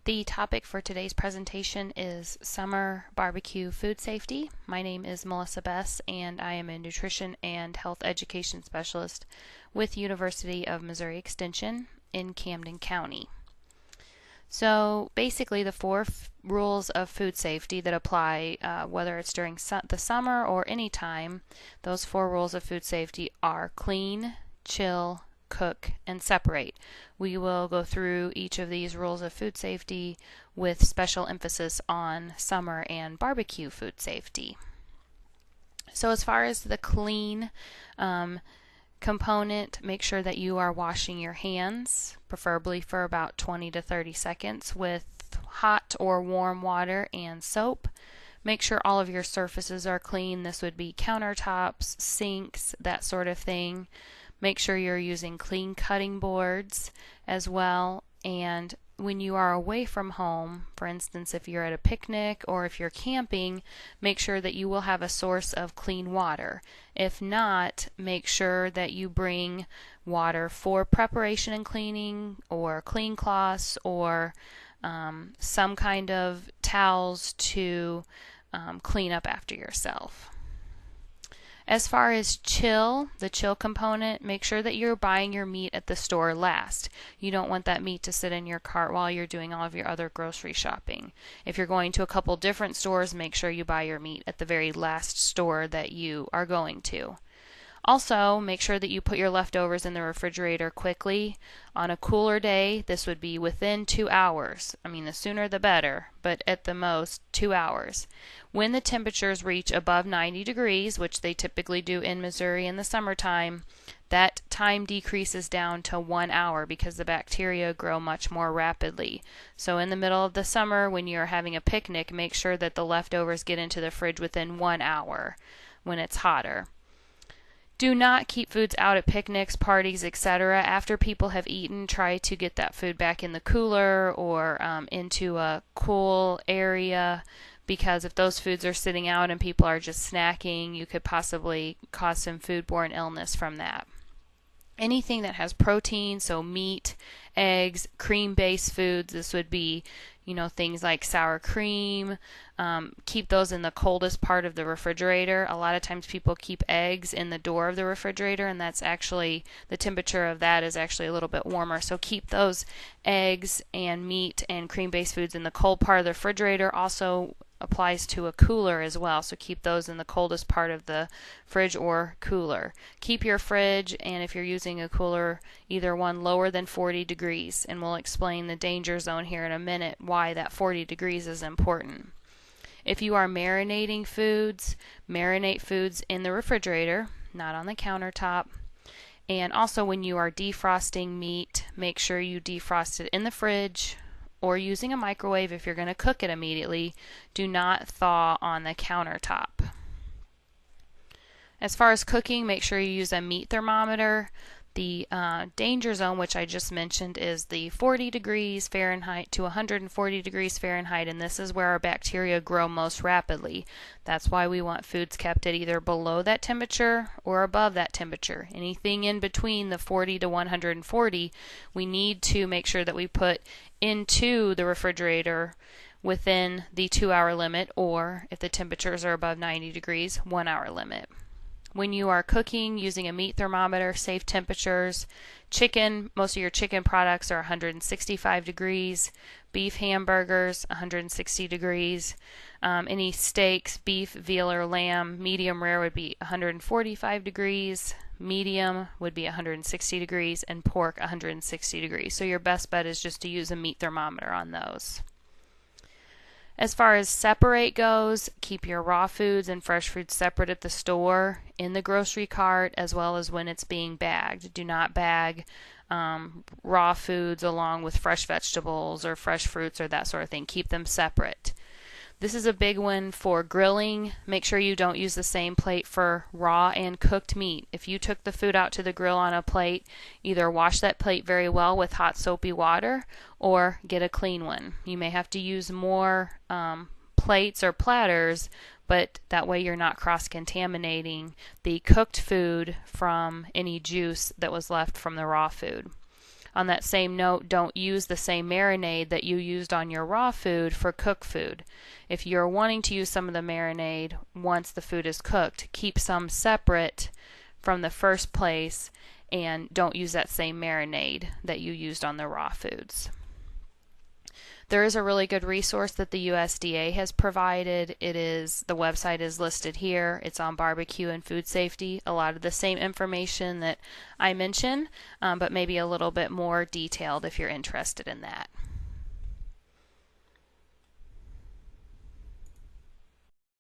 The topic for today's presentation is summer barbecue food safety. My name is Melissa Bess, and I am a nutrition and health education specialist with University of Missouri Extension in Camden County. So basically the four rules of food safety that apply whether it's during the summer or any time, those four rules of food safety are clean, chill, cook, and separate. We will go through each of these rules of food safety with special emphasis on summer and barbecue food safety. So as far as the clean component, make sure that you are washing your hands, preferably for about 20 to 30 seconds with hot or warm water and soap. Make sure all of your surfaces are clean. This would be countertops, sinks, that sort of thing. Make sure you're using clean cutting boards as well. And when you are away from home, for instance, if you're at a picnic or if you're camping, make sure that you will have a source of clean water. If not, make sure that you bring water for preparation and cleaning, or clean cloths, or some kind of towels to clean up after yourself. As far as the chill component, make sure that you're buying your meat at the store last. You don't want that meat to sit in your cart while you're doing all of your other grocery shopping. If you're going to a couple different stores, make sure you buy your meat at the very last store that you are going to. Also, make sure that you put your leftovers in the refrigerator quickly. On a cooler day, this would be within 2 hours. I mean, the sooner the better, but at the most 2 hours. When the temperatures reach above 90 degrees, which they typically do in Missouri in the summertime, that time decreases down to 1 hour because the bacteria grow much more rapidly. So in the middle of the summer, when you're having a picnic, make sure that the leftovers get into the fridge within 1 hour when it's hotter. Do not keep foods out at picnics, parties, etc. After people have eaten, try to get that food back in the cooler or into a cool area, because if those foods are sitting out and people are just snacking, you could possibly cause some foodborne illness from that. Anything that has protein, so meat, eggs, cream-based foods, this would be, things like sour cream. Keep those in the coldest part of the refrigerator. A lot of times people keep eggs in the door of the refrigerator, and that's actually, the temperature of that is actually a little bit warmer. So keep those eggs and meat and cream-based foods in the cold part of the refrigerator. Also applies to a cooler as well, so keep those in the coldest part of the fridge or cooler. Keep your fridge, and if you're using a cooler, either one lower than 40 degrees, and we'll explain the danger zone here in a minute, why that 40 degrees is important. If you are marinating foods, marinate foods in the refrigerator, not on the countertop. And also when you are defrosting meat, make sure you defrost it in the fridge or using a microwave if you're going to cook it immediately. Do not thaw on the countertop. As far as cooking, make sure you use a meat thermometer. The danger zone, which I just mentioned, is the 40 degrees Fahrenheit to 140 degrees Fahrenheit, and this is where our bacteria grow most rapidly. That's why we want foods kept at either below that temperature or above that temperature. Anything in between the 40 to 140, we need to make sure that we put into the refrigerator within the 2-hour limit, or if the temperatures are above 90 degrees, 1-hour limit. When you are cooking using a meat thermometer, safe temperatures. Chicken, most of your chicken products are 165 degrees. Beef hamburgers, 160 degrees. Any steaks, beef, veal, or lamb, medium rare would be 145 degrees. Medium would be 160 degrees, and pork 160 degrees. So your best bet is just to use a meat thermometer on those. As far as separate goes, keep your raw foods and fresh foods separate at the store, in the grocery cart, as well as when it's being bagged. Do not bag raw foods along with fresh vegetables or fresh fruits or that sort of thing. Keep them separate. This is a big one for grilling. Make sure you don't use the same plate for raw and cooked meat. If you took the food out to the grill on a plate, either wash that plate very well with hot soapy water or get a clean one. You may have to use more plates or platters, but that way you're not cross-contaminating the cooked food from any juice that was left from the raw food. On that same note, don't use the same marinade that you used on your raw food for cooked food. If you're wanting to use some of the marinade once the food is cooked, keep some separate from the first place and don't use that same marinade that you used on the raw foods. There is a really good resource that the USDA has provided. The website is listed here. It's on barbecue and food safety. A lot of the same information that I mentioned, but maybe a little bit more detailed if you're interested in that.